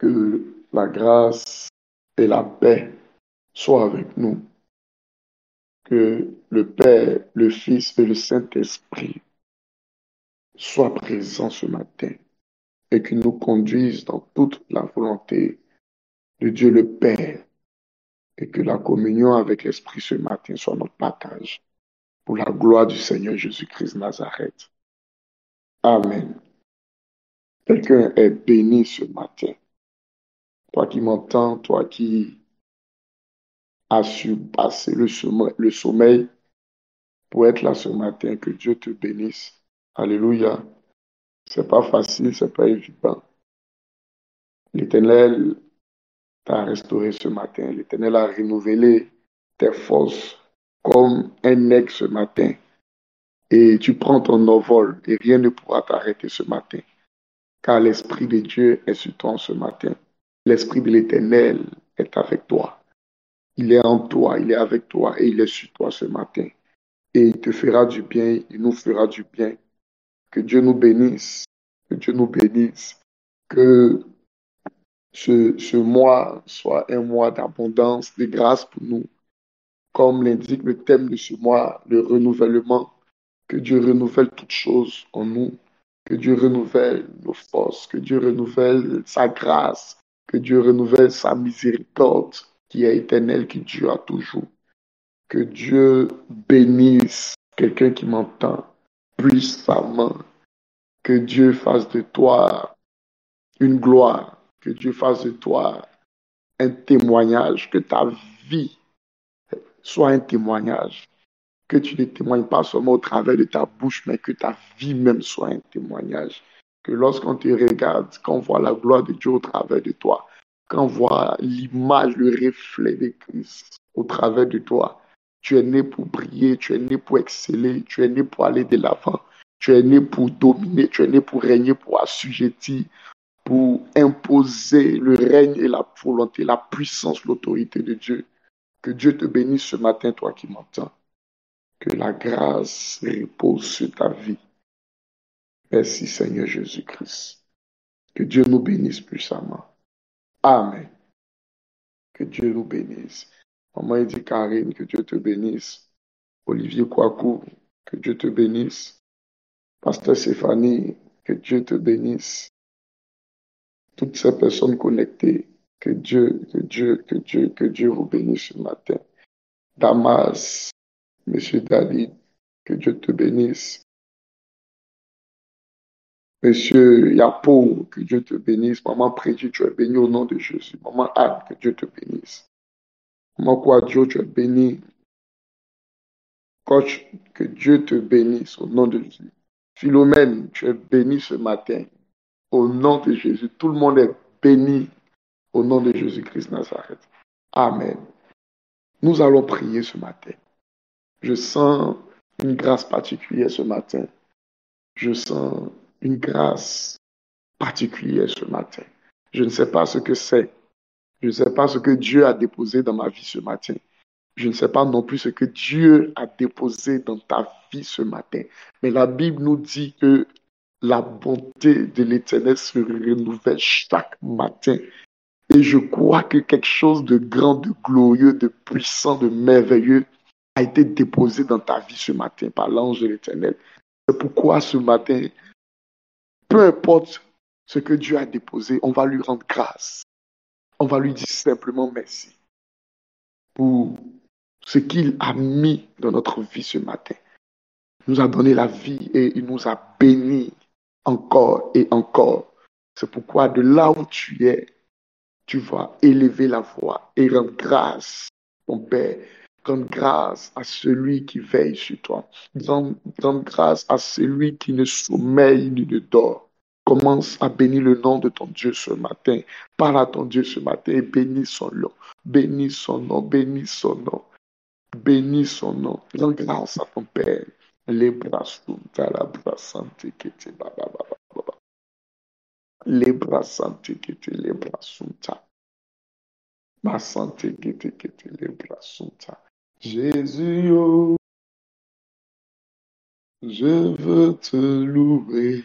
Que la grâce et la paix soient avec nous. Que le Père, le Fils et le Saint-Esprit soient présents ce matin et qu'ils nous conduisent dans toute la volonté de Dieu le Père et que la communion avec l'Esprit ce matin soit notre partage pour la gloire du Seigneur Jésus-Christ de Nazareth. Amen. Quelqu'un est béni ce matin. Toi qui m'entends, toi qui as su passer le sommeil pour être là ce matin, que Dieu te bénisse. Alléluia. C'est pas facile, c'est pas évident. L'Éternel t'a restauré ce matin. L'Éternel a renouvelé tes forces comme un aigle ce matin. Et tu prends ton envol et rien ne pourra t'arrêter ce matin. Car l'Esprit de Dieu est sur toi ce matin. L'Esprit de l'Éternel est avec toi. Il est en toi, il est avec toi et il est sur toi ce matin. Et il te fera du bien, il nous fera du bien. Que Dieu nous bénisse, que Dieu nous bénisse, que ce mois soit un mois d'abondance, de grâce pour nous. Comme l'indique le thème de ce mois, le renouvellement, que Dieu renouvelle toutes choses en nous, que Dieu renouvelle nos forces, que Dieu renouvelle sa grâce, que Dieu renouvelle sa miséricorde qui est éternelle, qui dure toujours. Que Dieu bénisse quelqu'un qui m'entend puissamment. Que Dieu fasse de toi une gloire. Que Dieu fasse de toi un témoignage. Que ta vie soit un témoignage. Que tu ne témoignes pas seulement au travers de ta bouche, mais que ta vie même soit un témoignage. Que lorsqu'on te regarde, qu'on voit la gloire de Dieu au travers de toi, qu'on voit l'image, le reflet de Christ au travers de toi, tu es né pour briller, tu es né pour exceller, tu es né pour aller de l'avant, tu es né pour dominer, tu es né pour régner, pour assujettir, pour imposer le règne et la volonté, la puissance, l'autorité de Dieu. Que Dieu te bénisse ce matin, toi qui m'entends. Que la grâce repose sur ta vie. Merci Seigneur Jésus-Christ. Que Dieu nous bénisse puissamment. Amen. Que Dieu nous bénisse. Maman Edith Karine, que Dieu te bénisse. Olivier Kouakou, que Dieu te bénisse. Pasteur Stéphanie, que Dieu te bénisse. Toutes ces personnes connectées, que Dieu vous bénisse ce matin. Damas, Monsieur David, que Dieu te bénisse. Monsieur Yapo, que Dieu te bénisse. Maman Prédit, tu es bénie au nom de Jésus. Maman Anne, que Dieu te bénisse. Maman Kouadio, tu es bénie. Coach, que Dieu te bénisse au nom de Jésus. Philomène, tu es bénie ce matin au nom de Jésus. Tout le monde est béni au nom de Jésus-Christ Nazareth. Amen. Nous allons prier ce matin. Je sens une grâce particulière ce matin. Je sens une grâce particulière ce matin. Je ne sais pas ce que c'est. Je ne sais pas ce que Dieu a déposé dans ma vie ce matin. Je ne sais pas non plus ce que Dieu a déposé dans ta vie ce matin. Mais la Bible nous dit que la bonté de l'Éternel se renouvelle chaque matin. Et je crois que quelque chose de grand, de glorieux, de puissant, de merveilleux a été déposé dans ta vie ce matin par l'ange de l'Éternel. C'est pourquoi ce matin, peu importe ce que Dieu a déposé, on va lui rendre grâce. On va lui dire simplement merci pour ce qu'il a mis dans notre vie ce matin. Il nous a donné la vie et il nous a bénis encore et encore. C'est pourquoi de là où tu es, tu vas élever la voix et rendre grâce, ton Père. Rendre grâce à celui qui veille sur toi. Rendre grâce à celui qui ne sommeille ni ne dort. Commence à bénir le nom de ton Dieu ce matin. Parle à ton Dieu ce matin et bénis son nom. Bénis son nom, bénis son nom. Bénis son nom. Rends grâce à ton Père. Les bras sunta, la bras santé qui te baba baba baba. Les bras santé qui te les bras sunta. Ma santé qui te les bras sunta. Jésus, oh, je veux te louer.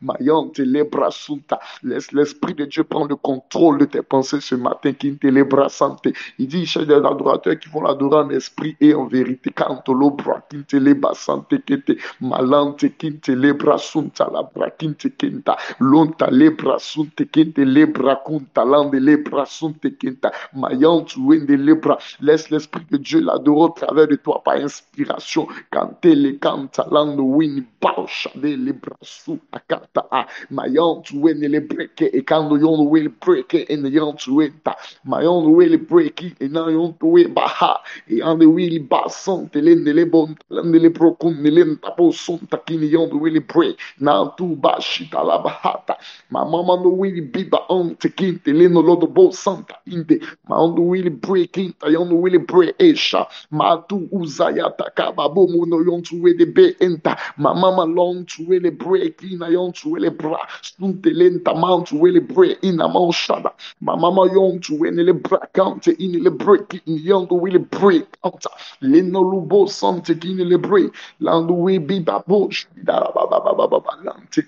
Mayante lebra sunta. Laisse l'Esprit de Dieu prendre le contrôle de tes pensées ce matin. Kinte lebra sante. Il dit, il cherche des adorateurs qui vont l'adorer en esprit et en vérité. Cantolo bra kinte lebra sante kete. Malante kinte lebra sunta la bra kinte kenta. Lonta lebra sunte kinte lebra kunta. Lande lebra sunte kenta. Mayante wende lebra. Laisse l'Esprit de Dieu l'adorer au travers de toi par inspiration. Kante le kanta lando wini bausha de lebra su akata a. Mayante wende le breke e kando yon will breke en yante wenta. Mayante will breke e na yante we baha. E ande will basante lende le bon lende le procon lenta po sonta kini yante will break. Na tu bashita la bahata. Ma mama no will biba ante kinte leno lodo bo santa inde. Ma ando will break inta yante will break esha. Ma tu uzayata kababo mono yante we de be enta. Ma mama long to will break ina yante will bra. Sunte lenta mount will break ina mount shada. Ma mama yon to when le break out in le break in young will break out. Leno lubo sante kini le break. Lando we be babosh. Da ba ba ba ba ba ba lante.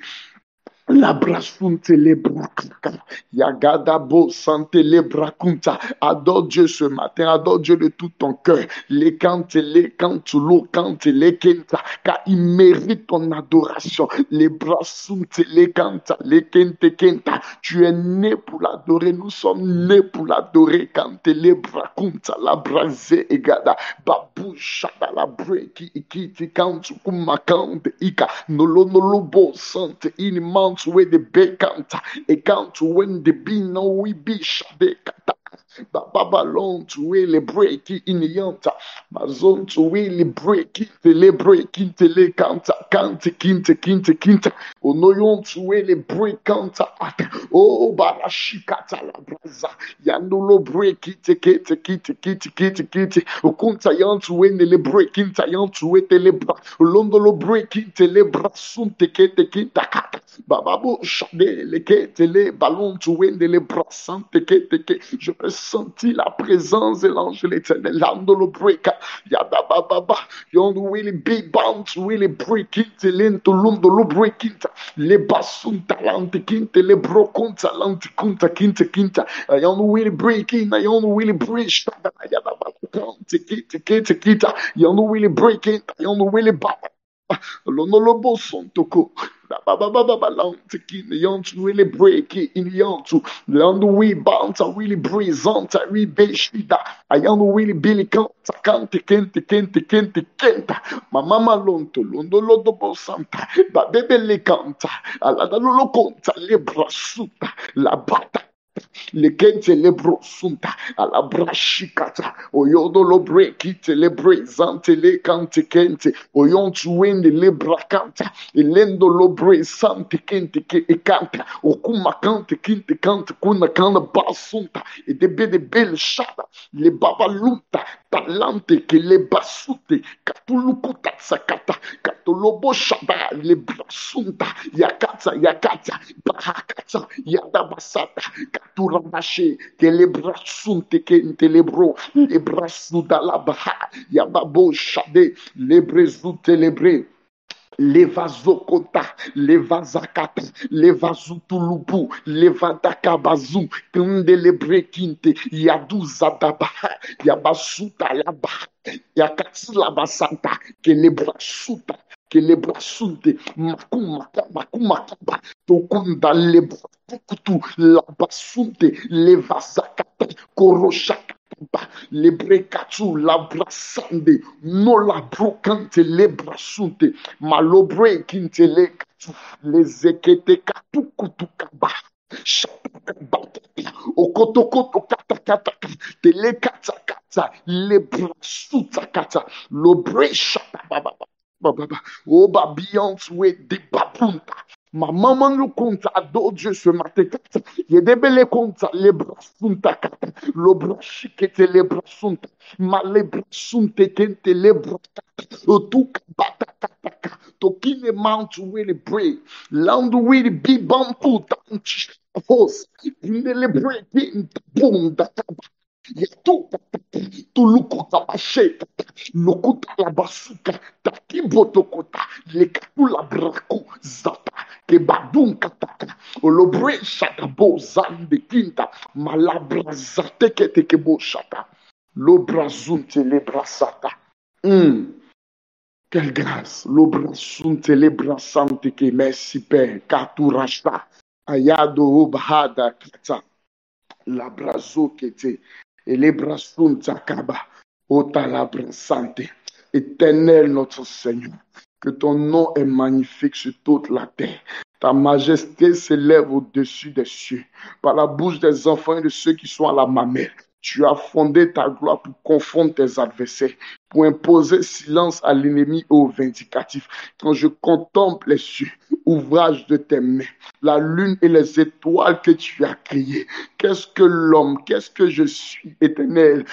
La brasunte le brakunta. Yagada bo sante le brakunta. Adore Dieu ce matin. Adore Dieu de tout ton cœur. Les cantes, les cantes, l'eau cante, les kenta. Car il mérite ton adoration. Les brasunte, les kanta, les kente kenta. Tu es né pour l'adorer. Nous sommes nés pour l'adorer. Kante le brakunta. La brase egada. Babu shada la breki ikiti kantu kumakante ika. Nolo nolo bo sante iniman to where the big counter, a count to when the be no we be shade kata. Baba long to really break it in the yanta. Mazon to really break it, the break it, the counter, kinte, kinte. Oh no, you want to really break counter. Oh, barashikata la braza. Yandulo break it, kite. Okunta yan to win the break it, yan to wait the lebra. Londolo break it, the lebra sun kete kata. Bababo shade le kete le ballon to win the lebra sante kete. Je peux sentir la présence de l'ange de l'éternel. Landolo break. Yada baba. Yon really be bound to really break it. Lento lundolo break it. Le basun talante kinte le brokon talante kunta kinte. Yon really break it. Yon really break. Yada baba. Kita. Yon really break it. Yon really baba. Lonolobo son toko. Baba lante kin yont really break it in yont landu we bounce really brisant we beshida ayando really billy kante kenta mama lonto londo lodo bo santa ba bebe le canta ala da lo conta le brasuta la bata le kente le brosunta alla brashikata oyodo lo break le brezante le kente oyon to win the le brakanta elendo lo brezante kente ke e canta okuma kante kinte kante kuna kana basunta e de bel shada le babalunta talante ke le basute katulukuta sakata katolobo shada le brasunta yakata bahakata yada basata Turamache, que les bras sont tekente les bros, les bras sous la baha, yababo shade, les bras télébrés. Les vasokota, les vasakata, les vasutulubu, les vadakabazu, kende le brekinte, yaduzadabaha, yabasuta labaha, yakatsi labasanta, que les brasuta, que les brasunte, makumakaba, tokunda le brakutu, labasunte, les vasakata, koroshaka. Le brekatu la brasande no la brocante le brasunte malobre kinte le katu le zekete katu kutu kaba okotokoto kata te le kata le brasuta kata lo bre shata baba o babiance we de babunta. Ma maman nous compte à Dieu ce matin. Il y a des belles comptes, les brasunta, le brachikete, les brasunta, ma les brasunte, kente, les brata, tout bataka, tokine mount will break, land will be bamboo, horse, in the breaking, boom, that. Yetu tulukuta basheka lukuta la basuka takibotokota lekatu la braku zata Kebadun kataka. Olobre shata bo zande kinta. Malabra zate kete kebo shata. L'obrazun telebrasata. Quelle grâce. L'obrazun telebrasante ke merci Père. Katurashta. Ayado obhada kata. L'abrazo kete. Et les brasun takaba. Ota labrasante. Éternel notre Seigneur. Que ton nom est magnifique sur toute la terre. Ta majesté s'élève au-dessus des cieux. Par la bouche des enfants et de ceux qui sont à la mamelle. Tu as fondé ta gloire pour confondre tes adversaires, pour imposer silence à l'ennemi et au vindicatif. Quand je contemple les cieux, ouvrage de tes mains, la lune et les étoiles que tu as créées, qu'est-ce que l'homme, qu'est-ce que je suis, éternel?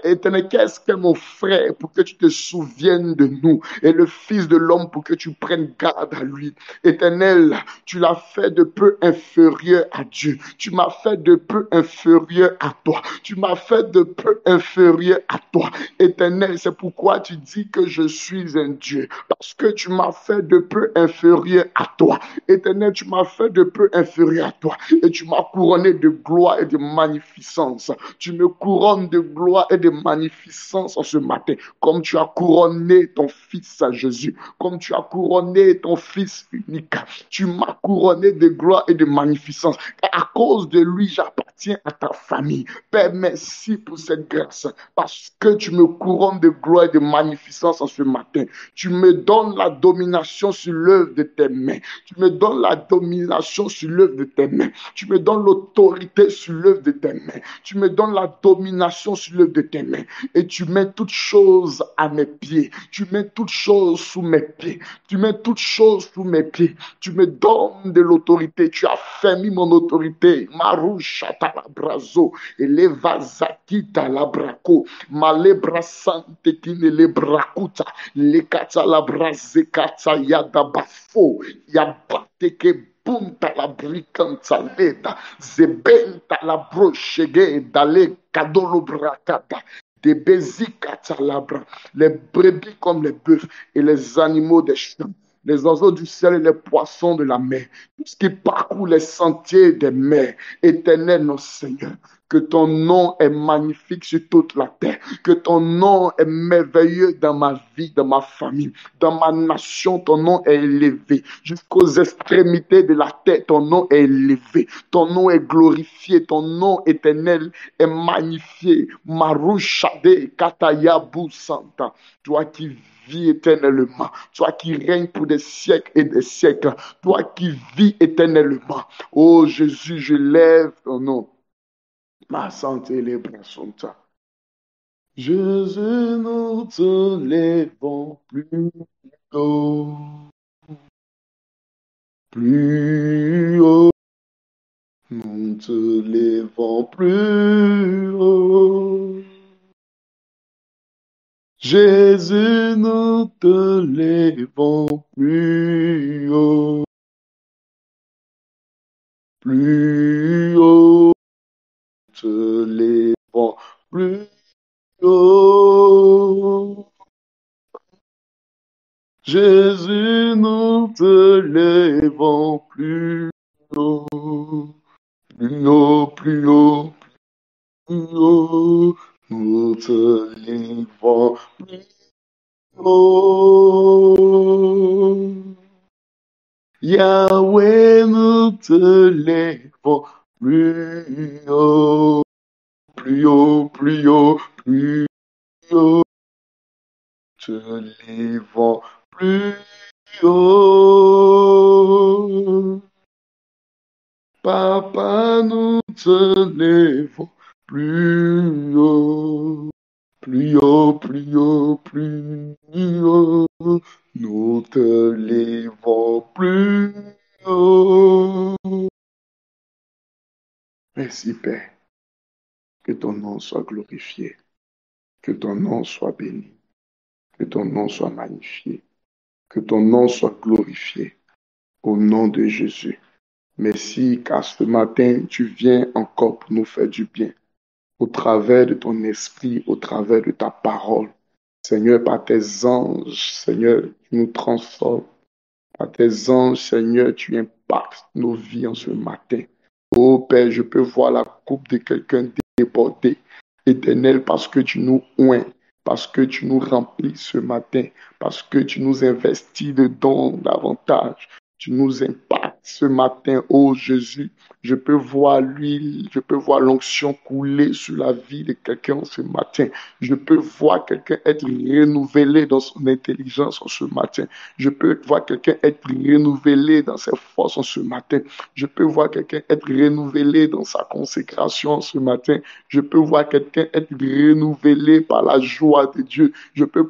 Éternel, qu'est-ce que mon frère pour que tu te souviennes de nous et le Fils de l'homme pour que tu prennes garde à lui. Éternel, tu l'as fait de peu inférieur à Dieu. Tu m'as fait de peu inférieur à toi. Tu m'as fait de peu inférieur à toi. Éternel, c'est pourquoi tu dis que je suis un Dieu. Parce que tu m'as fait de peu inférieur à toi. Éternel, tu m'as fait de peu inférieur à toi. Et tu m'as couronné de gloire et de magnificence. Tu me couronnes de gloire et de magnificence en ce matin. Comme tu as couronné ton Fils à Jésus. Comme tu as couronné ton Fils unique. Tu m'as couronné de gloire et de magnificence. À cause de lui, j'appartiens à ta famille. Père, merci pour cette grâce. Parce que tu me couronnes de gloire et de magnificence en ce matin. Tu me donnes la domination sur l'œuvre de tes mains. Tu me donnes la domination sur l'œuvre de tes mains. Tu me donnes l'autorité sur l'œuvre de tes mains. Tu me donnes la domination sur l'œuvre de tes mains. Et tu mets toutes choses à mes pieds. Tu mets toutes choses sous mes pieds. Tu mets toutes choses sous mes pieds. Tu me donnes de l'autorité. Tu as fermé mon autorité. Marouchata labrazo. Et les vazakita labraco. Malebrasante kine lebrakuta. Lekata labrazekata yadabafo. Yabateke punta la bricanta leda. Zebenta la brochege dale kadolo bracata. Des bézicata labra. Les brebis comme les bœufs et les animaux des champs, les oiseaux du ciel et les poissons de la mer, tout ce qui parcourt les sentiers des mers. Éternel, notre Seigneur, que ton nom est magnifique sur toute la terre, que ton nom est merveilleux dans ma vie, dans ma famille, dans ma nation, ton nom est élevé. Jusqu'aux extrémités de la terre, ton nom est élevé. Ton nom est glorifié, ton nom éternel est magnifié. Marouchade Katayabu Santa, toi qui vis éternellement, toi qui règnes pour des siècles et des siècles, toi qui vis éternellement. Oh Jésus, je lève ton nom. Ma santé les bras sont ta. Jésus, nous te lèvons plus haut, plus haut. Nous te lèvons plus haut. Jésus, nous te lèvons plus haut, plus haut. Te lèvons plus haut. Jésus, nous te lèvons plus haut, plus haut, plus haut, plus haut. Nous te lèvons plus haut. Yahweh, nous te lèvons plus haut, plus haut, plus haut, plus haut. Te lèvons plus haut. Papa, nous te lèvons plus haut, plus haut, plus haut, plus haut. Nous te lèvons plus haut. Merci Père, que ton nom soit glorifié, que ton nom soit béni, que ton nom soit magnifié, que ton nom soit glorifié au nom de Jésus. Merci car ce matin, tu viens encore pour nous faire du bien, au travers de ton esprit, au travers de ta parole. Seigneur, par tes anges, Seigneur, tu nous transformes. Par tes anges, Seigneur, tu impactes impacte nos vies en ce matin. Oh Père, je peux voir la coupe de quelqu'un débordée. Éternel, parce que tu nous oins, parce que tu nous remplis ce matin, parce que tu nous investis de dons davantage. Tu nous impactes ce matin, oh Jésus. Je peux voir l'huile, je peux voir l'onction couler sur la vie de quelqu'un ce matin. Je peux voir quelqu'un être renouvelé dans son intelligence en ce matin. Je peux voir quelqu'un être renouvelé dans ses forces en ce matin. Je peux voir quelqu'un être renouvelé dans sa consécration en ce matin. Je peux voir quelqu'un être renouvelé par la joie de Dieu. Je peux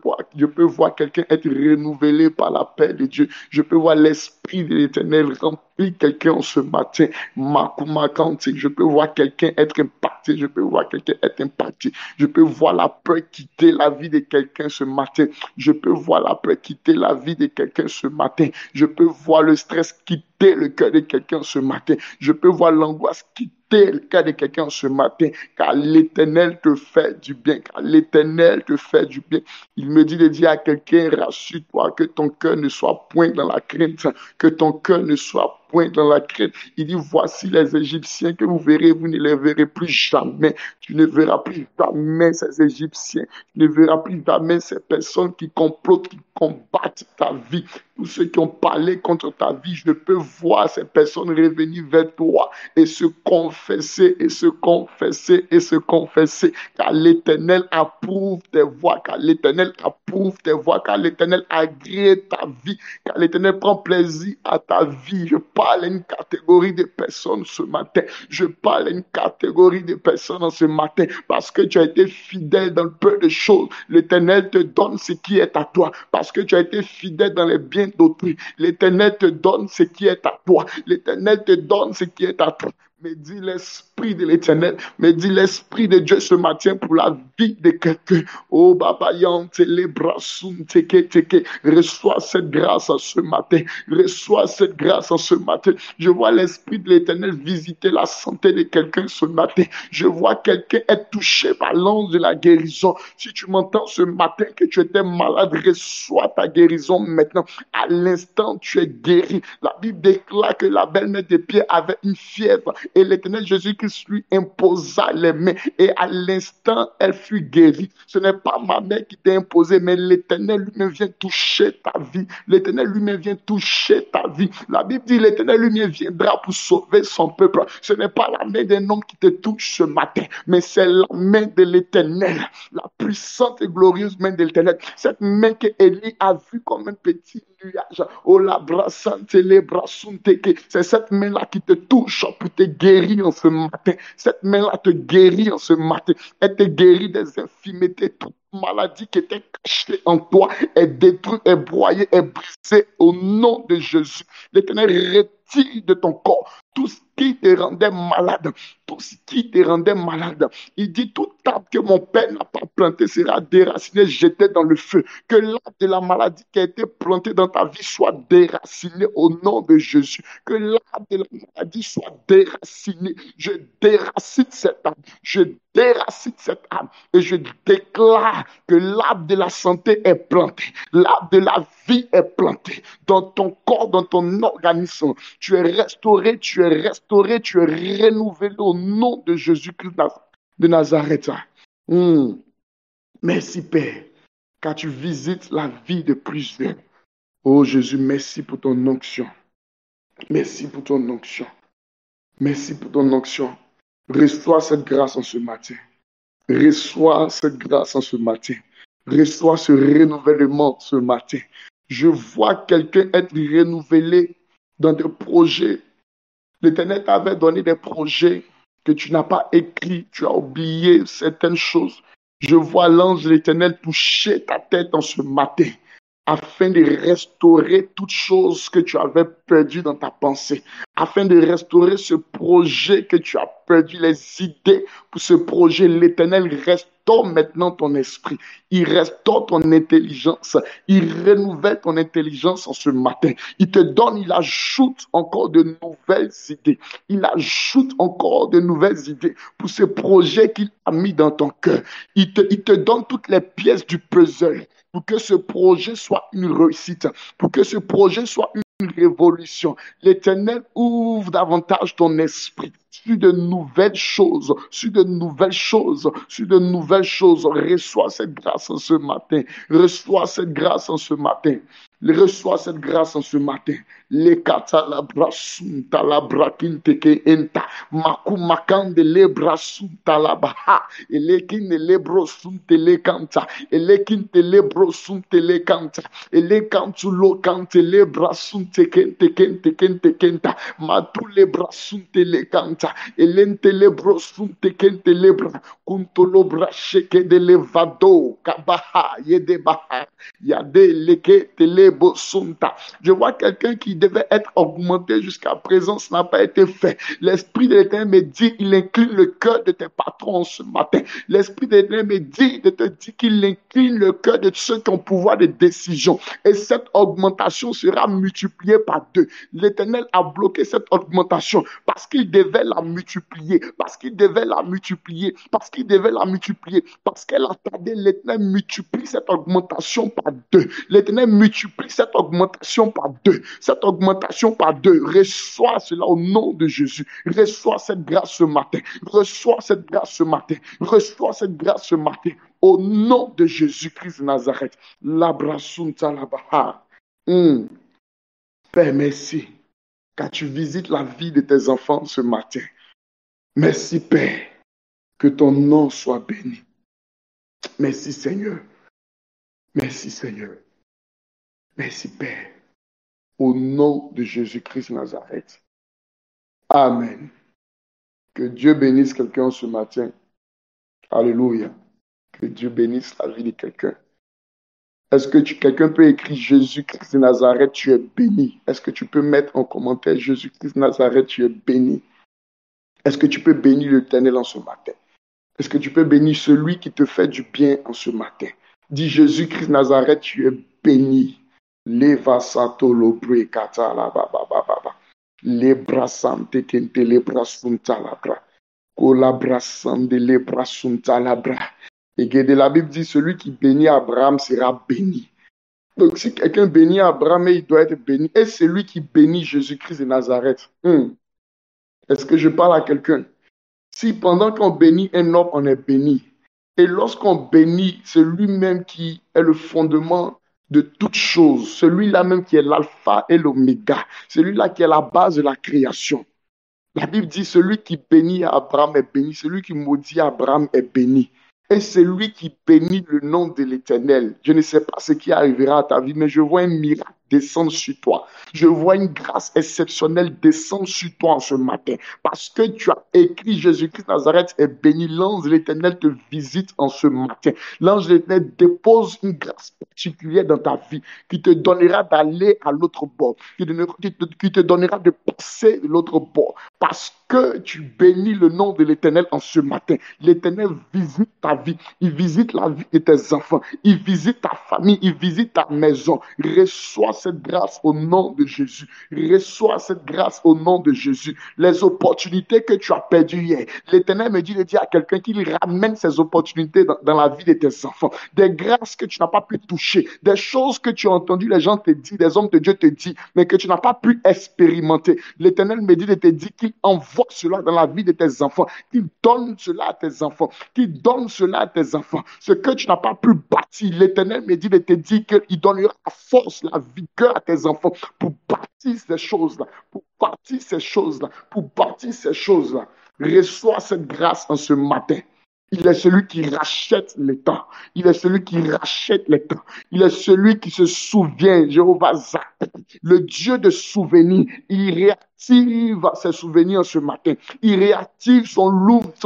voir quelqu'un être renouvelé par la paix de Dieu. Je peux voir l'Esprit de l'Éternel remplir quelqu'un en ce matin. Je peux voir quelqu'un être impacté. Je peux voir quelqu'un être impacté. Je peux voir la peur quitter la vie de quelqu'un ce matin. Je peux voir la peur quitter la vie de quelqu'un ce matin. Je peux voir le stress quitter le cœur de quelqu'un ce matin. Je peux voir l'angoisse quitter le cœur de quelqu'un ce matin, car l'Éternel te fait du bien, car l'Éternel te fait du bien. Il me dit de dire à quelqu'un, rassure-toi, que ton cœur ne soit point dans la crainte, que ton cœur ne soit point dans la crainte. Il dit, voici les Égyptiens que vous verrez, vous ne les verrez plus jamais. Tu ne verras plus jamais ces Égyptiens. Tu ne verras plus jamais ces personnes qui complotent, qui combattent ta vie. Tous ceux qui ont parlé contre ta vie, je peux voir ces personnes revenir vers toi et se confesser, et se confesser, et se confesser. Car l'Éternel approuve tes voies, car l'Éternel approuve tes voies, car l'Éternel agrée ta vie, car l'Éternel prend plaisir à ta vie. Je parle à une catégorie de personnes ce matin. Je parle à une catégorie de personnes ce matin parce que tu as été fidèle dans le peu de choses. L'Éternel te donne ce qui est à toi parce que tu as été fidèle dans les biens d'autrui. L'Éternel te donne ce qui est à toi. L'Éternel te donne ce qui est à toi. Mais dis l'Esprit de l'Éternel, mais dis l'Esprit de Dieu ce matin pour la vie de quelqu'un. Oh, Baba Yante, les bras teke. Reçois cette grâce en ce matin. Reçois cette grâce en ce matin. Je vois l'Esprit de l'Éternel visiter la santé de quelqu'un ce matin. Je vois quelqu'un être touché par l'ange de la guérison. Si tu m'entends ce matin que tu étais malade, reçois ta guérison maintenant. À l'instant, tu es guéri. La Bible déclare que la belle-mère de Pierre avait une fièvre. Et l'Éternel Jésus-Christ lui imposa les mains. Et à l'instant, elle fut guérie. Ce n'est pas ma mère qui t'a imposé, mais l'Éternel lui-même vient toucher ta vie. L'Éternel lui-même vient toucher ta vie. La Bible dit l'Éternel lui-même viendra pour sauver son peuple. Ce n'est pas la main d'un homme qui te touche ce matin, mais c'est la main de l'Éternel. La puissante et glorieuse main de l'Éternel. Cette main que Élie a vue comme un petit nuage. Oh la brassante, les brassante. C'est cette main-là qui te touche pour te guérir en ce matin. Cette main-là te guérit en ce matin. Elle te guérit des infirmités. Toute maladie qui était cachée en toi est détruite, est broyée, est brisée au nom de Jésus. L'Éternel retire de ton corps tout ce qui te rendait malade. Tout ce qui te rendait malade. Il dit, tout arbre que mon Père n'a pas planté sera déraciné, jeté dans le feu. Que l'arbre de la maladie qui a été planté dans ta vie soit déraciné au nom de Jésus. Que l'arbre de la maladie soit déraciné. Je déracine cet arbre. Je déracine cet arbre. Et je déclare que l'arbre de la santé est planté. L'arbre de la vie est planté dans ton corps, dans ton organisme. Tu es restauré, tu es restauré, tu es renouvelé au nom de Jésus-Christ de Nazareth. Merci Père, car tu visites la vie de plusieurs. Oh Jésus, merci pour ton onction. Merci pour ton onction. Merci pour ton onction. Reçois cette grâce en ce matin. Reçois cette grâce en ce matin. Reçois ce renouvellement ce matin. Je vois quelqu'un être renouvelé dans des projets. L'Éternel t'avait donné des projets que tu n'as pas écrits. Tu as oublié certaines choses. Je vois l'ange de l'Éternel toucher ta tête en ce matin afin de restaurer toutes choses que tu avais perdues dans ta pensée, afin de restaurer ce projet que tu as perdu, les idées pour ce projet. L'Éternel restaure maintenant ton esprit, il restaure ton intelligence, il renouvelle ton intelligence en ce matin. Il te donne, il ajoute encore de nouvelles idées, il ajoute encore de nouvelles idées pour ce projet qu'il a mis dans ton cœur. Il te donne toutes les pièces du puzzle pour que ce projet soit une réussite, pour que ce projet soit une une révolution. L'Éternel ouvre davantage ton esprit sur de nouvelles choses, sur de nouvelles choses, sur de nouvelles choses. Reçois cette grâce en ce matin. Reçois cette grâce en ce matin. Reçois cette grâce en ce matin. Le katalabra sunta la brakin teke enta. Maku makande le brasunta la baha. Elekin le brosunte le kanta. Elekin le brosunte le kanta. Elekantu lo kante le brasunte kente kente kente kenta. Matu le brasunte le kanta. Elente le brosunte kente le bra. Kunto lo brasheke de le vado. Kabaha yede baha. Yade leke telebo sunta. Je vois quelqu'un qui devait être augmenté jusqu'à présent, ça n'a pas été fait. L'Esprit de l'Éternel me dit, il incline le cœur de tes patrons ce matin. L'Esprit de l'Éternel me dit de te dire qu'il incline le cœur de ceux qui ont pouvoir de décision. Et cette augmentation sera multipliée par 2. L'Éternel a bloqué cette augmentation parce qu'il devait la multiplier, parce qu'il devait la multiplier, parce qu'il devait la multiplier, parce qu'elle attendait. L'Éternel multiplie cette augmentation par 2. L'Éternel multiplie cette augmentation par 2. Cette augmentation par 2. Reçois cela au nom de Jésus. Reçois cette grâce ce matin. Reçois cette grâce ce matin. Reçois cette grâce ce matin. Au nom de Jésus-Christ de Nazareth. Labrasunta labaha. Père, merci. Car tu visites la vie de tes enfants ce matin. Merci, Père. Que ton nom soit béni. Merci, Seigneur. Merci, Seigneur. Merci, Père. Au nom de Jésus-Christ de Nazareth. Amen. Que Dieu bénisse quelqu'un ce matin. Alléluia. Que Dieu bénisse la vie de quelqu'un. Est-ce que quelqu'un peut écrire Jésus-Christ de Nazareth, tu es béni? Est-ce que tu peux mettre en commentaire Jésus-Christ de Nazareth, tu es béni? Est-ce que tu peux bénir l'Éternel en ce matin? Est-ce que tu peux bénir celui qui te fait du bien en ce matin? Dis Jésus-Christ de Nazareth, tu es béni. Leva sato lobre kata la ba ba ba ba ba. Lebra sante kente lebra sunta la bra. Kolabra sande lebra sunta la bra. Et que de la Bible dit, celui qui bénit Abraham sera béni. Donc si quelqu'un bénit Abraham, il doit être béni. Et celui qui bénit Jésus-Christ de Nazareth. Est-ce que je parle à quelqu'un? Si pendant qu'on bénit un homme, on est béni. Et lorsqu'on bénit, c'est lui-même qui est le fondement de toutes choses. Celui-là même qui est l'alpha et l'oméga. Celui-là qui est la base de la création. La Bible dit, celui qui bénit Abraham est béni. Celui qui maudit Abraham est béni. Et c'est lui qui bénit le nom de l'Éternel. Je ne sais pas ce qui arrivera à ta vie, mais je vois un miracle descendre sur toi. Je vois une grâce exceptionnelle descendre sur toi en ce matin. Parce que tu as écrit Jésus-Christ Nazareth est béni. L'ange de l'Éternel te visite en ce matin. L'ange de l'Éternel dépose une grâce particulière dans ta vie qui te donnera d'aller à l'autre bord, qui te donnera de passer de l'autre bord. Parce que tu bénis le nom de l'Éternel en ce matin. L'Éternel visite ta vie. Il visite la vie de tes enfants. Il visite ta famille. Il visite ta maison. Reçois cette grâce au nom de Jésus. Reçois cette grâce au nom de Jésus. Les opportunités que tu as perdues hier, l'Éternel me dit de dire à quelqu'un qu'il ramène ces opportunités dans la vie de tes enfants. Des grâces que tu n'as pas pu toucher. Des choses que tu as entendues, les gens te disent, des hommes de Dieu te disent, mais que tu n'as pas pu expérimenter. L'Éternel me dit de te dire qu'il envoie cela dans la vie de tes enfants, qu'il donne cela à tes enfants, qu'il donne cela à tes enfants. Ce que tu n'as pas pu bâtir, l'Éternel me dit de te dire qu'il donnera la force, la vigueur à tes enfants pour bâtir ces choses-là, pour bâtir ces choses-là, pour bâtir ces choses-là. Reçois cette grâce en ce matin. Il est celui qui rachète les temps. Il est celui qui rachète les temps. Il est celui qui se souvient, Jéhovah Zak, le Dieu de souvenirs. Il réactive ses souvenirs ce matin. Il réactive son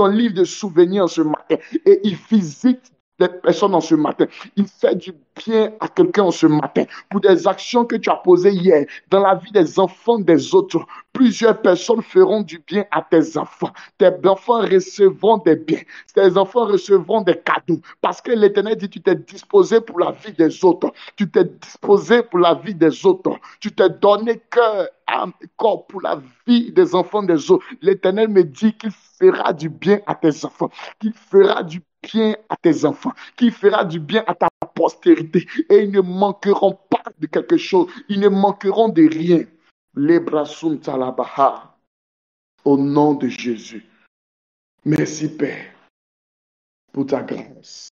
livre de souvenirs ce matin. Et il visite des personnes en ce matin. Il fait du bien à quelqu'un en ce matin pour des actions que tu as posées hier dans la vie des enfants des autres. Plusieurs personnes feront du bien à tes enfants. Tes enfants recevront des biens. Tes enfants recevront des cadeaux. Parce que l'Éternel dit, tu t'es disposé pour la vie des autres. Tu t'es disposé pour la vie des autres. Tu t'es donné cœur, âme et corps pour la vie des enfants des autres. L'Éternel me dit qu'il fera du bien à tes enfants. Qu'il fera du bien à tes enfants. Qu'il fera du bien à ta postérité. Et ils ne manqueront pas de quelque chose. Ils ne manqueront de rien. Les brasum talabaha. Au nom de Jésus. Merci, Père, pour ta grâce.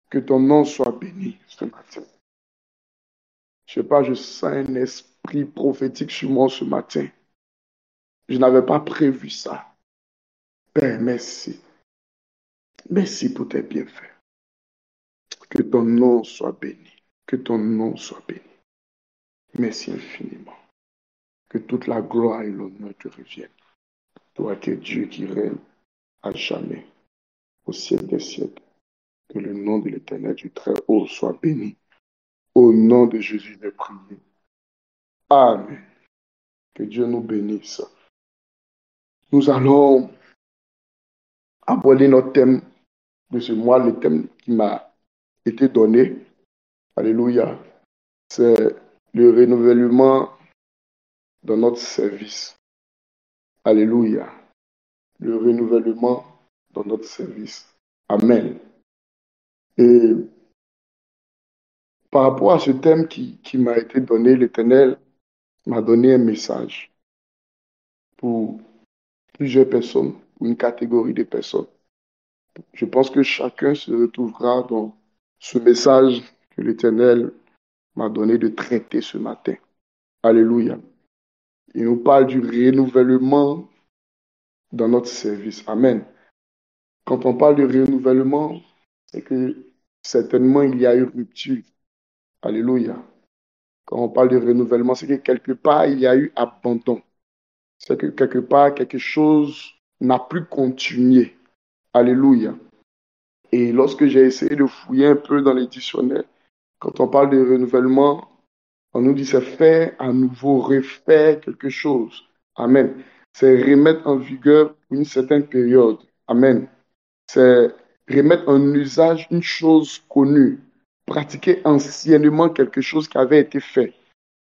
Que ton nom soit béni ce matin. Je sais pas, je sens un esprit prophétique sur moi ce matin. Je n'avais pas prévu ça. Père, merci. Merci pour tes bienfaits. Que ton nom soit béni. Que ton nom soit béni. Merci infiniment. Que toute la gloire et l'honneur te reviennent. Toi qui es Dieu qui règne à jamais, au ciel des siècles. Que le nom de l'Éternel du Très-Haut soit béni. Au nom de Jésus de prier. Amen. Que Dieu nous bénisse. Nous allons aborder notre thème de ce mois, le thème qui m'a été donné. Alléluia. C'est le renouvellement dans notre service. Alléluia. Le renouvellement dans notre service. Amen. Et par rapport à ce thème qui m'a été donné, l'Éternel m'a donné un message pour plusieurs personnes, pour une catégorie de personnes. Je pense que chacun se retrouvera dans ce message que l'Éternel m'a donné de traiter ce matin. Alléluia. Il nous parle du renouvellement dans notre service. Amen. Quand on parle de renouvellement, c'est que certainement il y a eu rupture. Alléluia. Quand on parle de renouvellement, c'est que quelque part il y a eu abandon. C'est que quelque part quelque chose n'a plus continué. Alléluia. Et lorsque j'ai essayé de fouiller un peu dans les dictionnaires, quand on parle de renouvellement, on nous dit c'est faire à nouveau, refaire quelque chose. Amen. C'est remettre en vigueur une certaine période. Amen. C'est remettre en usage une chose connue. Pratiquer anciennement quelque chose qui avait été fait.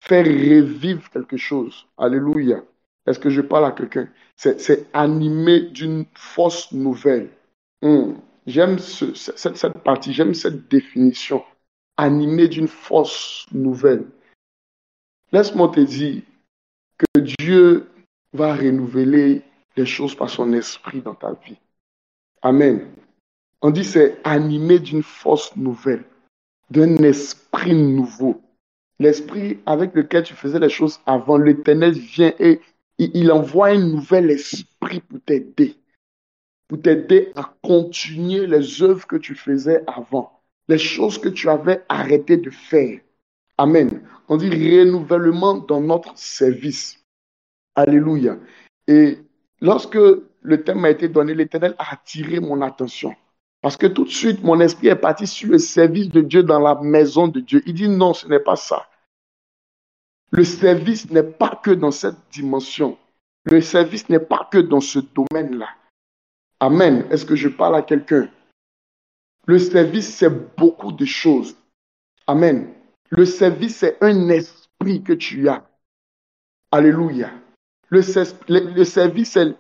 Faire revivre quelque chose. Alléluia. Est-ce que je parle à quelqu'un? C'est animé d'une force nouvelle. J'aime cette partie, j'aime cette définition. Animé d'une force nouvelle. Laisse-moi te dire que Dieu va renouveler les choses par son esprit dans ta vie. Amen. On dit c'est animé d'une force nouvelle, d'un esprit nouveau. L'esprit avec lequel tu faisais les choses avant, l'Éternel vient et il envoie un nouvel esprit pour t'aider à continuer les œuvres que tu faisais avant, les choses que tu avais arrêté de faire. Amen. On dit renouvellement dans notre service. Alléluia. Et lorsque le thème m'a été donné, l'Éternel a attiré mon attention. Parce que tout de suite, mon esprit est parti sur le service de Dieu dans la maison de Dieu. Il dit non, ce n'est pas ça. Le service n'est pas que dans cette dimension. Le service n'est pas que dans ce domaine-là. Amen. Est-ce que je parle à quelqu'un? Le service, c'est beaucoup de choses. Amen. Le service, c'est un esprit que tu as. Alléluia. Le service, c'est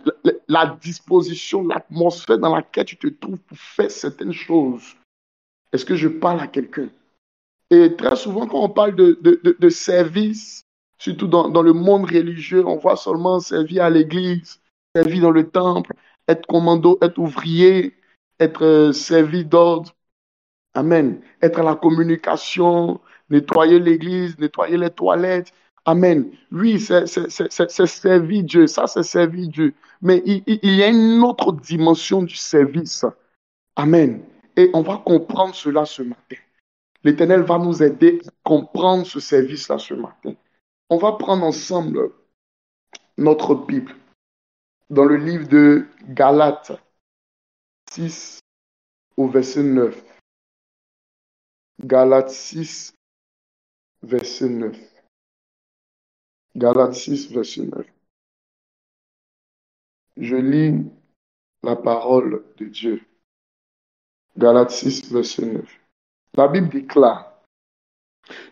la disposition, l'atmosphère dans laquelle tu te trouves pour faire certaines choses. Est-ce que je parle à quelqu'un? Et très souvent, quand on parle de service, surtout dans le monde religieux, on voit seulement servir à l'église, servir dans le temple, être commando, être ouvrier, être servi d'ordre. Amen. Être à la communication, nettoyer l'église, nettoyer les toilettes. Amen. Oui, c'est servir Dieu. Ça, c'est servir Dieu. Mais il y a une autre dimension du service. Amen. Et on va comprendre cela ce matin. L'Éternel va nous aider à comprendre ce service-là ce matin. On va prendre ensemble notre Bible dans le livre de Galates 6 au verset 9. Galates 6, verset 9. Galates 6, verset 9. Je lis la parole de Dieu. Galates 6, verset 9. La Bible déclare,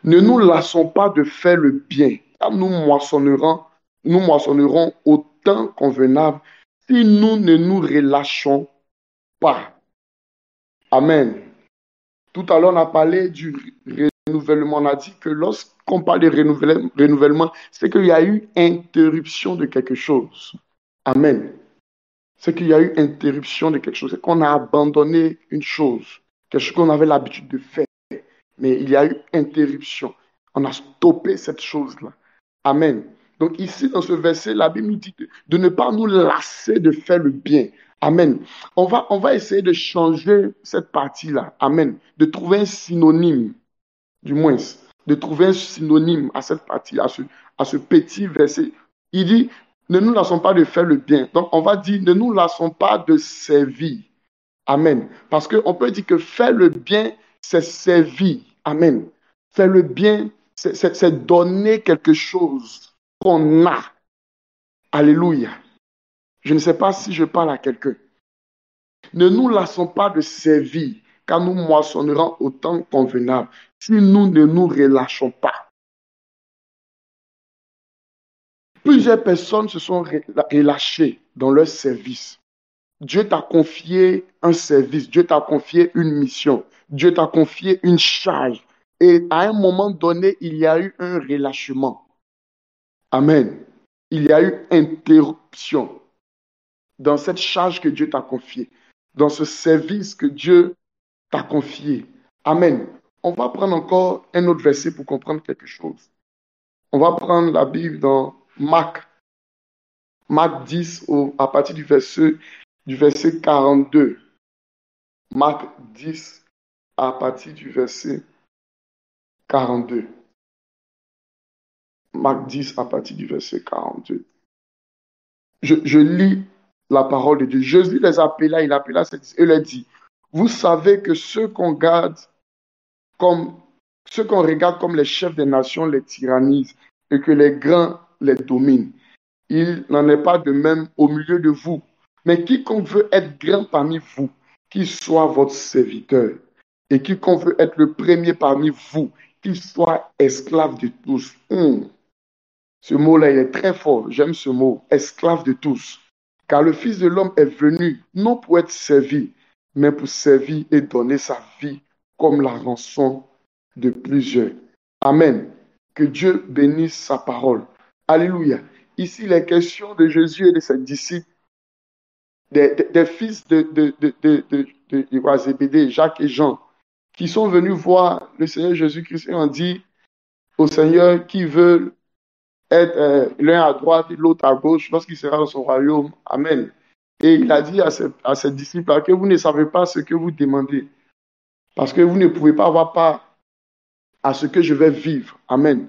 ne nous lassons pas de faire le bien, car nous moissonnerons au temps convenable si nous ne nous relâchons pas. Amen. Tout à l'heure, on a parlé du renouvellement, on a dit que lorsqu'on parle de renouvellement, c'est qu'il y a eu interruption de quelque chose. Amen. C'est qu'il y a eu interruption de quelque chose. C'est qu'on a abandonné une chose, quelque chose qu'on avait l'habitude de faire. Mais il y a eu interruption. On a stoppé cette chose-là. Amen. Donc ici, dans ce verset, la Bible nous dit de ne pas nous lasser de faire le bien. Amen. On va essayer de changer cette partie-là. Amen. De trouver un synonyme, du moins, de trouver un synonyme à cette partie, à ce petit verset. Il dit, ne nous lassons pas de faire le bien. Donc on va dire, ne nous lassons pas de servir. Amen. Parce qu'on peut dire que faire le bien, c'est servir. Amen. Faire le bien, c'est donner quelque chose qu'on a. Alléluia. Je ne sais pas si je parle à quelqu'un. Ne nous lassons pas de servir, car nous moissonnerons au temps convenable si nous ne nous relâchons pas. Plusieurs personnes se sont relâchées dans leur service. Dieu t'a confié un service, Dieu t'a confié une mission, Dieu t'a confié une charge. Et à un moment donné, il y a eu un relâchement. Amen. Il y a eu interruption dans cette charge que Dieu t'a confiée, dans ce service que Dieu t'a confié. Amen. On va prendre encore un autre verset pour comprendre quelque chose. On va prendre la Bible dans Marc 10 à partir du verset 42. Marc 10 à partir du verset 42. Marc 10 à partir du verset 42. Je lis la parole de Dieu. Jésus les appela, il appela et leur dit, vous savez que ceux qu'on regarde comme les chefs des nations les tyrannisent et que les grands les dominent. Il n'en est pas de même au milieu de vous. Mais quiconque veut être grand parmi vous, qu'il soit votre serviteur. Et quiconque veut être le premier parmi vous, qu'il soit esclave de tous. Ce mot-là, il est très fort. J'aime ce mot, esclave de tous. Car le Fils de l'homme est venu, non pour être servi, mais pour servir et donner sa vie comme la rançon de plusieurs. Amen. Que Dieu bénisse sa parole. Alléluia. Ici, les questions de Jésus et de ses disciples, des fils de Zébédée, Jacques et Jean, qui sont venus voir le Seigneur Jésus-Christ et ont dit au Seigneur qui veut être l'un à droite et l'autre à gauche lorsqu'il sera dans son royaume. Amen. Et il a dit à ses disciples que vous ne savez pas ce que vous demandez, parce que vous ne pouvez pas avoir part à ce que je vais vivre. Amen.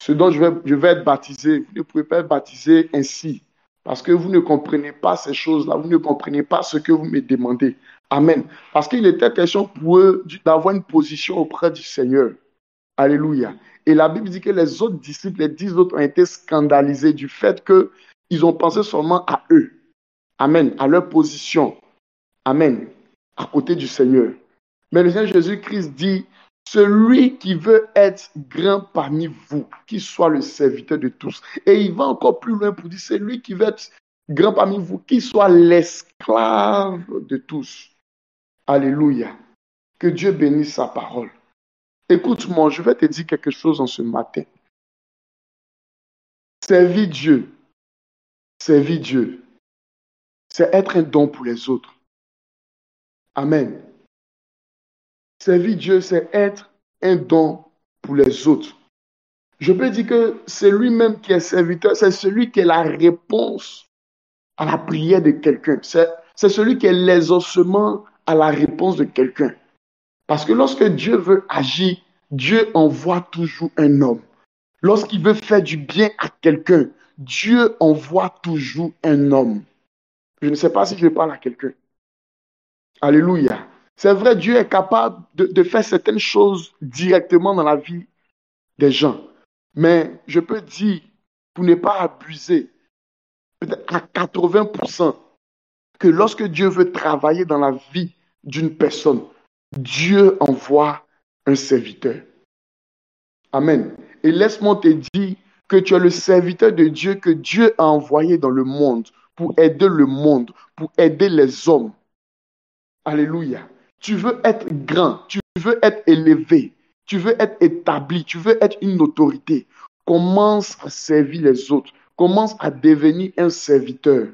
Ce dont je vais être baptisé, vous ne pouvez pas être baptisé ainsi, parce que vous ne comprenez pas ces choses-là, vous ne comprenez pas ce que vous me demandez. Amen. Parce qu'il était question pour eux d'avoir une position auprès du Seigneur. Alléluia. Et la Bible dit que les autres disciples, les 10 autres, ont été scandalisés du fait qu'ils ont pensé seulement à eux. Amen. À leur position. Amen. À côté du Seigneur. Mais le Seigneur Jésus-Christ dit, celui qui veut être grand parmi vous, qu'il soit le serviteur de tous. Et il va encore plus loin pour dire, celui qui veut être grand parmi vous, qu'il soit l'esclave de tous. Alléluia. Que Dieu bénisse sa parole. Écoute-moi, je vais te dire quelque chose en ce matin. Servir Dieu, c'est être un don pour les autres. Amen. Servir Dieu, c'est être un don pour les autres. Je peux dire que c'est lui-même qui est serviteur, c'est celui qui est la réponse à la prière de quelqu'un. C'est celui qui est l'exaucement à la réponse de quelqu'un. Parce que lorsque Dieu veut agir, Dieu envoie toujours un homme. Lorsqu'il veut faire du bien à quelqu'un, Dieu envoie toujours un homme. Je ne sais pas si je parle à quelqu'un. Alléluia. C'est vrai, Dieu est capable de faire certaines choses directement dans la vie des gens. Mais je peux dire, pour ne pas abuser, peut-être à 80%, que lorsque Dieu veut travailler dans la vie d'une personne, Dieu envoie un serviteur. Amen. Et laisse-moi te dire que tu es le serviteur de Dieu que Dieu a envoyé dans le monde pour aider les hommes. Alléluia. Tu veux être grand, tu veux être élevé, tu veux être établi, tu veux être une autorité, commence à servir les autres. Commence à devenir un serviteur.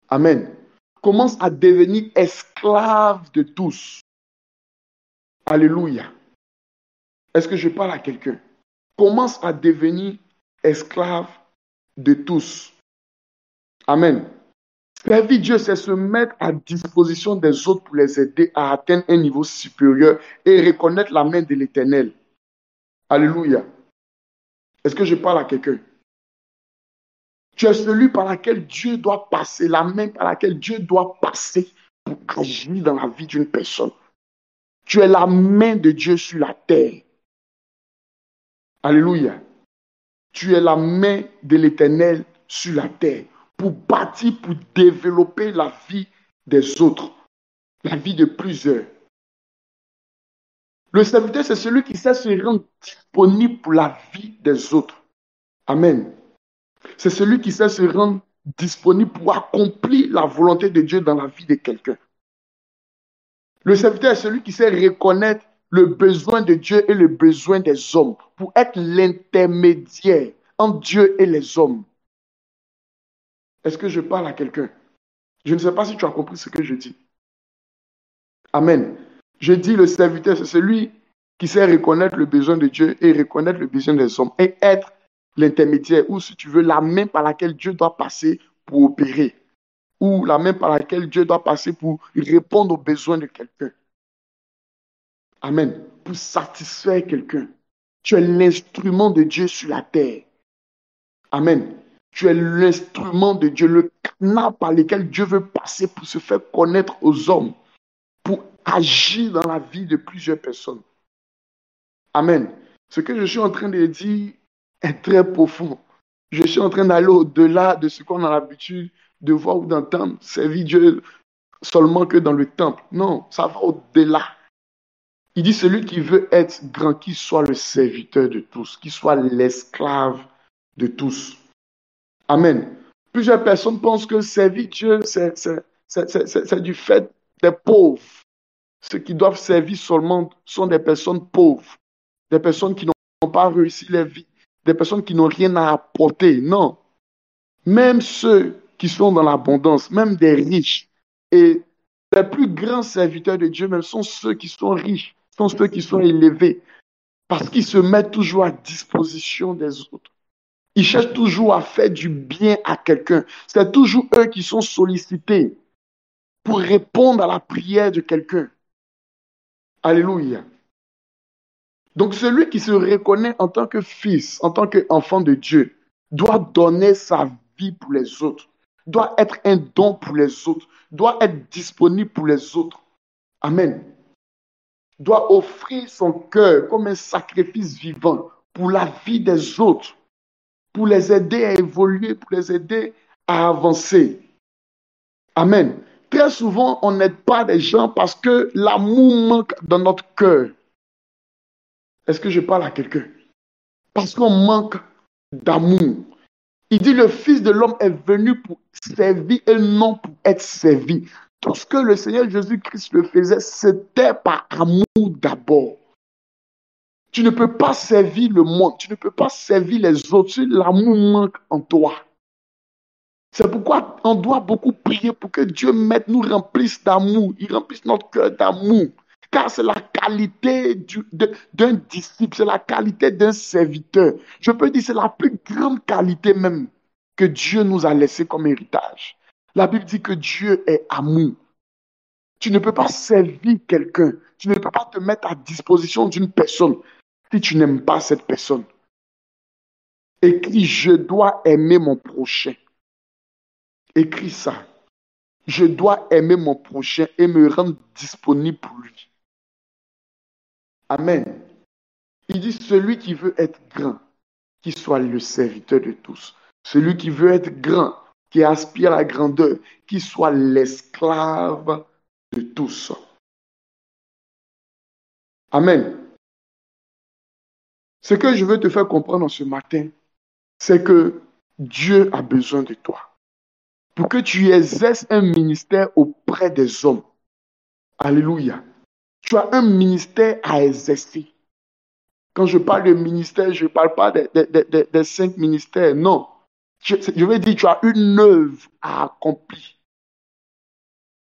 Amen. Commence à devenir esclave de tous. Alléluia. Est-ce que je parle à quelqu'un? Commence à devenir esclave de tous. Amen. Servir Dieu, c'est se mettre à disposition des autres pour les aider à atteindre un niveau supérieur et reconnaître la main de l'Éternel. Alléluia. Est-ce que je parle à quelqu'un? Tu es celui par laquelle Dieu doit passer, la main par laquelle Dieu doit passer pour agir dans la vie d'une personne. Tu es la main de Dieu sur la terre. Alléluia. Tu es la main de l'Éternel sur la terre pour bâtir, pour développer la vie des autres, la vie de plusieurs. Le serviteur, c'est celui qui sait se rendre disponible pour la vie des autres. Amen. C'est celui qui sait se rendre disponible pour accomplir la volonté de Dieu dans la vie de quelqu'un. Le serviteur est celui qui sait reconnaître le besoin de Dieu et le besoin des hommes pour être l'intermédiaire entre Dieu et les hommes. Est-ce que je parle à quelqu'un? Je ne sais pas si tu as compris ce que je dis. Amen. Je dis le serviteur, c'est celui qui sait reconnaître le besoin de Dieu et reconnaître le besoin des hommes et être l'intermédiaire ou si tu veux la main par laquelle Dieu doit passer pour opérer ou la main par laquelle Dieu doit passer pour répondre aux besoins de quelqu'un. Amen. Pour satisfaire quelqu'un. Tu es l'instrument de Dieu sur la terre. Amen. Tu es l'instrument de Dieu, le canal par lequel Dieu veut passer pour se faire connaître aux hommes, pour agir dans la vie de plusieurs personnes. Amen. Ce que je suis en train de dire est très profond. Je suis en train d'aller au-delà de ce qu'on a l'habitude de voir ou d'entendre, servir Dieu seulement que dans le temple. Non, ça va au-delà. Il dit celui qui veut être grand, qu'il soit le serviteur de tous, qu'il soit l'esclave de tous. Amen. Plusieurs personnes pensent que servir Dieu, c'est du fait des pauvres. Ceux qui doivent servir seulement sont des personnes pauvres, des personnes qui n'ont pas réussi leur vie, des personnes qui n'ont rien à apporter. Non. Même ceux qui sont dans l'abondance, même des riches, et les plus grands serviteurs de Dieu même sont ceux qui sont riches, sont ceux qui sont élevés, parce qu'ils se mettent toujours à disposition des autres. Ils cherchent toujours à faire du bien à quelqu'un. C'est toujours eux qui sont sollicités pour répondre à la prière de quelqu'un. Alléluia. Donc celui qui se reconnaît en tant que fils, en tant qu'enfant de Dieu, doit donner sa vie pour les autres, doit être un don pour les autres, doit être disponible pour les autres. Amen. Doit offrir son cœur comme un sacrifice vivant pour la vie des autres, pour les aider à évoluer, pour les aider à avancer. Amen. Très souvent, on n'aide pas les gens parce que l'amour manque dans notre cœur. Est-ce que je parle à quelqu'un? Parce qu'on manque d'amour. Il dit le Fils de l'homme est venu pour servir et non pour être servi. Tout ce que le Seigneur Jésus-Christ le faisait, c'était par amour d'abord. Tu ne peux pas servir le monde, tu ne peux pas servir les autres si l'amour manque en toi. C'est pourquoi on doit beaucoup prier pour que Dieu nous remplisse d'amour, il remplisse notre cœur d'amour. Car c'est la qualité d'un disciple, c'est la qualité d'un serviteur. Je peux dire c'est la plus grande qualité même que Dieu nous a laissée comme héritage. La Bible dit que Dieu est amour. Tu ne peux pas servir quelqu'un, tu ne peux pas te mettre à disposition d'une personne si tu n'aimes pas cette personne. Écris, je dois aimer mon prochain. Écris ça. Je dois aimer mon prochain et me rendre disponible pour lui. Amen. Il dit, celui qui veut être grand, qu'il soit le serviteur de tous. Celui qui veut être grand, qui aspire à la grandeur, qu'il soit l'esclave de tous. Amen. Ce que je veux te faire comprendre ce matin, c'est que Dieu a besoin de toi pour que tu exerces un ministère auprès des hommes. Alléluia. Tu as un ministère à exercer. Quand je parle de ministère, je ne parle pas des 5 ministères. Non. Je veux dire, tu as une œuvre à accomplir.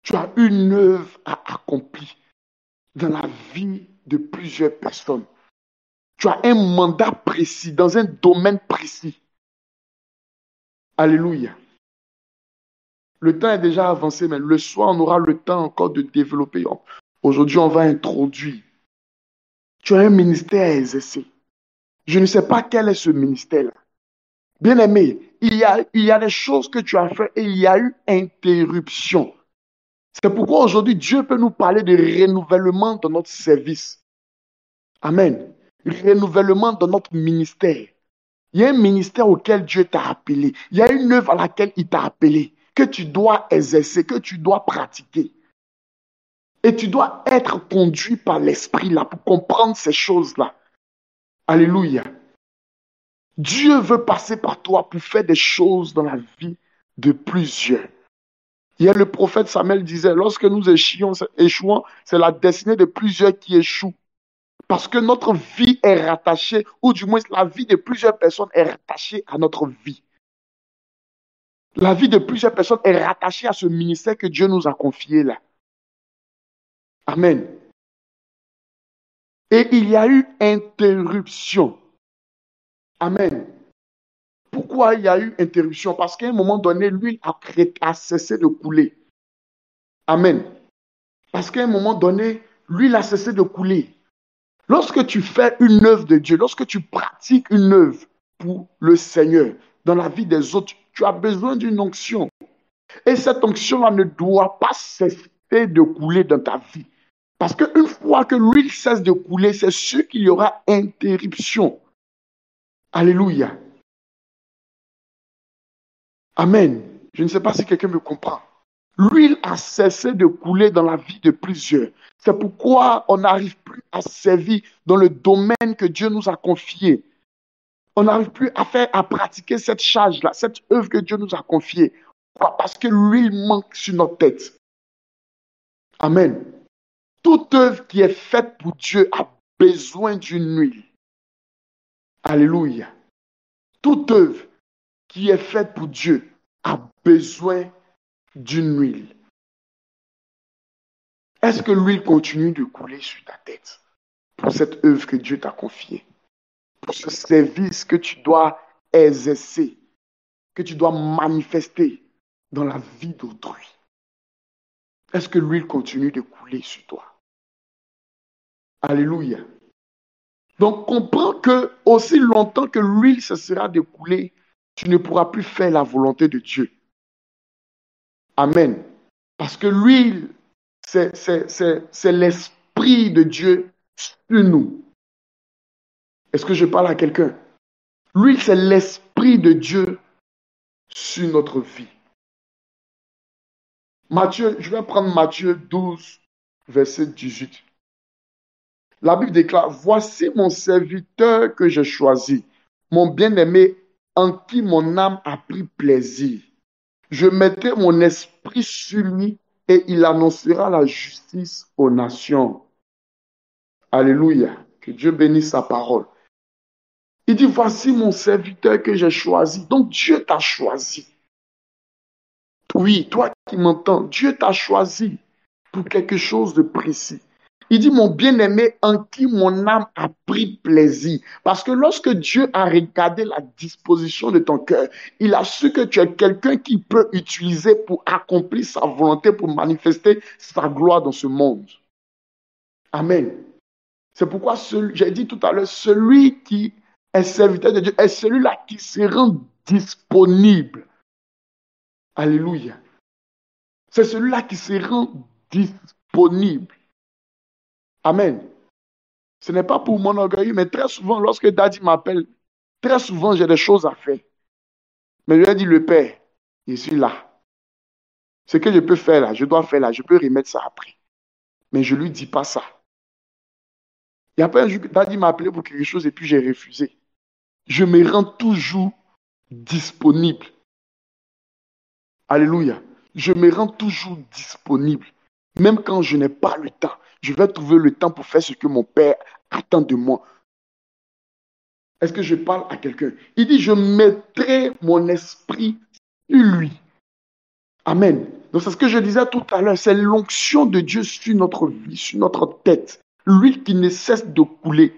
Tu as une œuvre à accomplir dans la vie de plusieurs personnes. Tu as un mandat précis, dans un domaine précis. Alléluia. Le temps est déjà avancé, mais le soir, on aura le temps encore de développer. Aujourd'hui, on va introduire. Tu as un ministère à exercer. Je ne sais pas quel est ce ministère-là. Bien-aimé, il y a des choses que tu as fait et il y a eu interruption. C'est pourquoi aujourd'hui, Dieu peut nous parler de renouvellement dans notre service. Amen. Renouvellement dans notre ministère. Il y a un ministère auquel Dieu t'a appelé. Il y a une œuvre à laquelle il t'a appelé, que tu dois exercer, que tu dois pratiquer. Et tu dois être conduit par l'Esprit là pour comprendre ces choses-là. Alléluia. Dieu veut passer par toi pour faire des choses dans la vie de plusieurs. Hier, le prophète Samuel disait, lorsque nous échouons, c'est la destinée de plusieurs qui échouent. Parce que notre vie est rattachée, ou du moins la vie de plusieurs personnes est rattachée à notre vie. La vie de plusieurs personnes est rattachée à ce ministère que Dieu nous a confié là. Amen. Et il y a eu interruption. Amen. Pourquoi il y a eu interruption? Parce qu'à un moment donné, l'huile a cessé de couler. Amen. Parce qu'à un moment donné, l'huile a cessé de couler. Lorsque tu fais une œuvre de Dieu, lorsque tu pratiques une œuvre pour le Seigneur dans la vie des autres, tu as besoin d'une onction. Et cette onction-là ne doit pas cesser de couler dans ta vie. Parce qu'une fois que l'huile cesse de couler, c'est sûr qu'il y aura interruption. Alléluia. Amen. Je ne sais pas si quelqu'un me comprend. L'huile a cessé de couler dans la vie de plusieurs. C'est pourquoi on n'arrive plus à servir dans le domaine que Dieu nous a confié. On n'arrive plus à pratiquer cette charge-là, cette œuvre que Dieu nous a confiée. Pourquoi? Parce que l'huile manque sur notre tête. Amen. Toute œuvre qui est faite pour Dieu a besoin d'une huile. Alléluia. Toute œuvre qui est faite pour Dieu a besoin d'une huile. Est-ce que l'huile continue de couler sur ta tête pour cette œuvre que Dieu t'a confiée, pour ce service que tu dois exercer, que tu dois manifester dans la vie d'autrui? Est-ce que l'huile continue de couler sur toi? Alléluia. Donc, comprends que aussi longtemps que l'huile cessera de couler, tu ne pourras plus faire la volonté de Dieu. Amen. Parce que l'huile, c'est l'Esprit de Dieu sur nous. Est-ce que je parle à quelqu'un? L'huile, c'est l'Esprit de Dieu sur notre vie. Matthieu, je vais prendre Matthieu 12, verset 18. La Bible déclare, voici mon serviteur que j'ai choisi, mon bien-aimé en qui mon âme a pris plaisir. Je mettrai mon esprit sur lui et il annoncera la justice aux nations. Alléluia. Que Dieu bénisse sa parole. Il dit, voici mon serviteur que j'ai choisi. Donc Dieu t'a choisi. Oui, toi qui m'entends, Dieu t'a choisi pour quelque chose de précis. Il dit, mon bien-aimé en qui mon âme a pris plaisir. Parce que lorsque Dieu a regardé la disposition de ton cœur, il a su que tu es quelqu'un qui peut utiliser pour accomplir sa volonté, pour manifester sa gloire dans ce monde. Amen. C'est pourquoi j'ai dit tout à l'heure, celui qui est serviteur de Dieu est celui-là qui se rend disponible. Alléluia. C'est celui-là qui se rend disponible. Amen. Ce n'est pas pour mon orgueil, mais très souvent, lorsque Daddy m'appelle, très souvent, j'ai des choses à faire. Mais je lui ai dit, le Père, je suis là. Ce que je peux faire là, je dois faire là, je peux remettre ça après. Mais je ne lui dis pas ça. Il n'y a pas un jour que Daddy m'a appelé pour quelque chose et puis j'ai refusé. Je me rends toujours disponible. Alléluia. Je me rends toujours disponible. Même quand je n'ai pas le temps, je vais trouver le temps pour faire ce que mon Père attend de moi. Est-ce que je parle à quelqu'un? Il dit, je mettrai mon esprit sur lui. Amen. Donc c'est ce que je disais tout à l'heure, c'est l'onction de Dieu sur notre vie, sur notre tête. L'huile qui ne cesse de couler.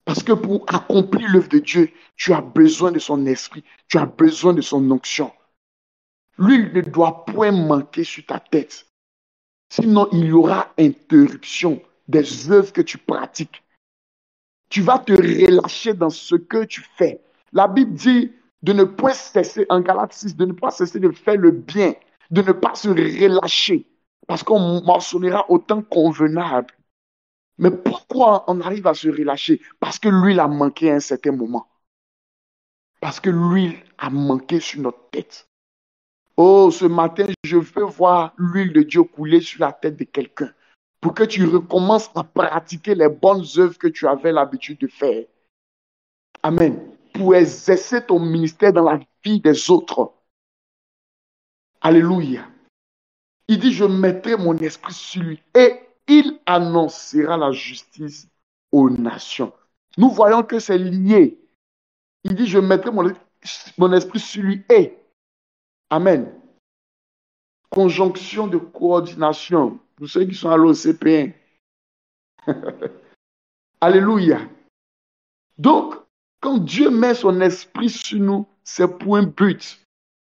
Parce que pour accomplir l'œuvre de Dieu, tu as besoin de son esprit, tu as besoin de son onction. L'huile ne doit point manquer sur ta tête. Sinon, il y aura interruption des œuvres que tu pratiques. Tu vas te relâcher dans ce que tu fais. La Bible dit de ne point cesser, en Galates 6, de ne pas cesser de faire le bien, de ne pas se relâcher, parce qu'on mentionnera autant convenable. Mais pourquoi on arrive à se relâcher? Parce que l'huile a manqué à un certain moment. Parce que l'huile a manqué sur notre tête. Oh, ce matin, je veux voir l'huile de Dieu couler sur la tête de quelqu'un pour que tu recommences à pratiquer les bonnes œuvres que tu avais l'habitude de faire. Amen. Pour exercer ton ministère dans la vie des autres. Alléluia. Il dit, je mettrai mon esprit sur lui et il annoncera la justice aux nations. Nous voyons que c'est lié. Il dit, je mettrai mon esprit sur lui et. Amen. Conjonction de coordination. Pour ceux qui sont à l'OCP1. Alléluia. Donc, quand Dieu met son esprit sur nous, c'est pour un but.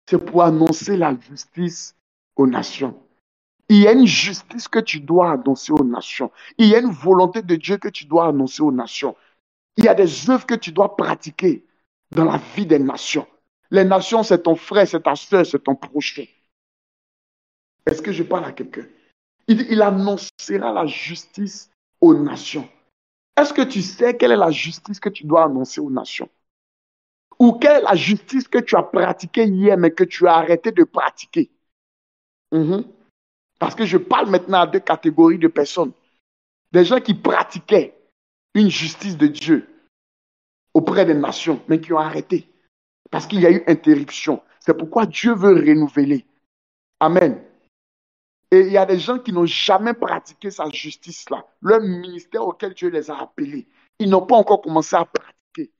C'est pour annoncer la justice aux nations. Il y a une justice que tu dois annoncer aux nations. Il y a une volonté de Dieu que tu dois annoncer aux nations. Il y a des œuvres que tu dois pratiquer dans la vie des nations. Les nations, c'est ton frère, c'est ta soeur, c'est ton prochain. Est-ce que je parle à quelqu'un? Il annoncera la justice aux nations. Est-ce que tu sais quelle est la justice que tu dois annoncer aux nations? Ou quelle est la justice que tu as pratiquée hier, mais que tu as arrêté de pratiquer? Parce que je parle maintenant à deux catégories de personnes. Des gens qui pratiquaient une justice de Dieu auprès des nations, mais qui ont arrêté. Parce qu'il y a eu interruption. C'est pourquoi Dieu veut renouveler. Amen. Et il y a des gens qui n'ont jamais pratiqué sa justice-là. Leur ministère auquel Dieu les a appelés. Ils n'ont pas encore commencé à pratiquer.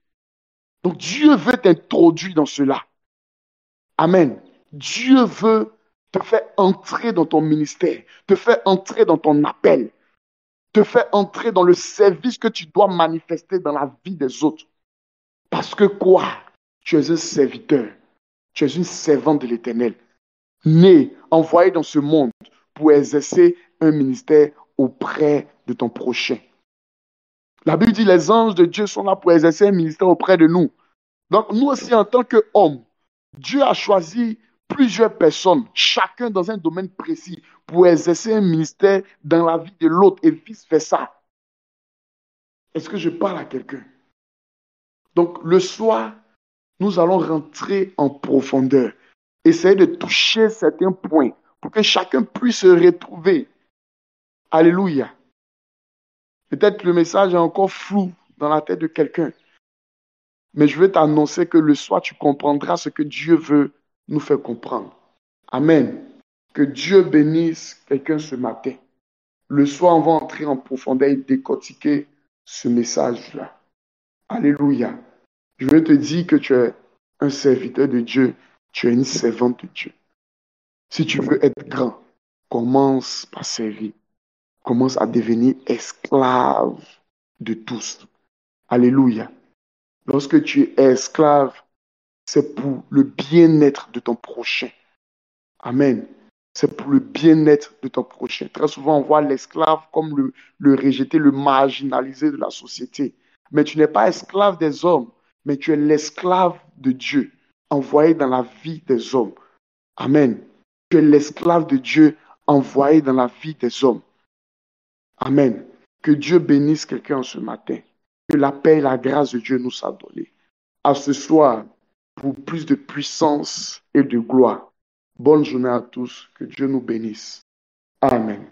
Donc Dieu veut t'introduire dans cela. Amen. Dieu veut te faire entrer dans ton ministère, te faire entrer dans ton appel, te faire entrer dans le service que tu dois manifester dans la vie des autres. Parce que quoi? Tu es un serviteur, tu es une servante de l'Éternel, né, envoyé dans ce monde pour exercer un ministère auprès de ton prochain. La Bible dit les anges de Dieu sont là pour exercer un ministère auprès de nous. Donc nous aussi en tant qu'hommes, Dieu a choisi plusieurs personnes, chacun dans un domaine précis, pour exercer un ministère dans la vie de l'autre et vice-versa. Est-ce que je parle à quelqu'un? Donc le soir, nous allons rentrer en profondeur, essayer de toucher certains points pour que chacun puisse se retrouver. Alléluia. Peut-être que le message est encore flou dans la tête de quelqu'un, mais je veux t'annoncer que le soir, tu comprendras ce que Dieu veut nous faire comprendre. Amen. Que Dieu bénisse quelqu'un ce matin. Le soir, on va entrer en profondeur et décortiquer ce message-là. Alléluia. Je veux te dire que tu es un serviteur de Dieu, tu es une servante de Dieu. Si tu veux être grand, commence par servir. Commence à devenir esclave de tous. Alléluia. Lorsque tu es esclave, c'est pour le bien-être de ton prochain. Amen. C'est pour le bien-être de ton prochain. Très souvent, on voit l'esclave comme le rejeté, le marginalisé de la société. Mais tu n'es pas esclave des hommes, mais tu es l'esclave de Dieu, envoyé dans la vie des hommes. Amen. Tu es l'esclave de Dieu, envoyé dans la vie des hommes. Amen. Que Dieu bénisse quelqu'un ce matin. Que la paix et la grâce de Dieu nous soient données. À ce soir, pour plus de puissance et de gloire. Bonne journée à tous. Que Dieu nous bénisse. Amen.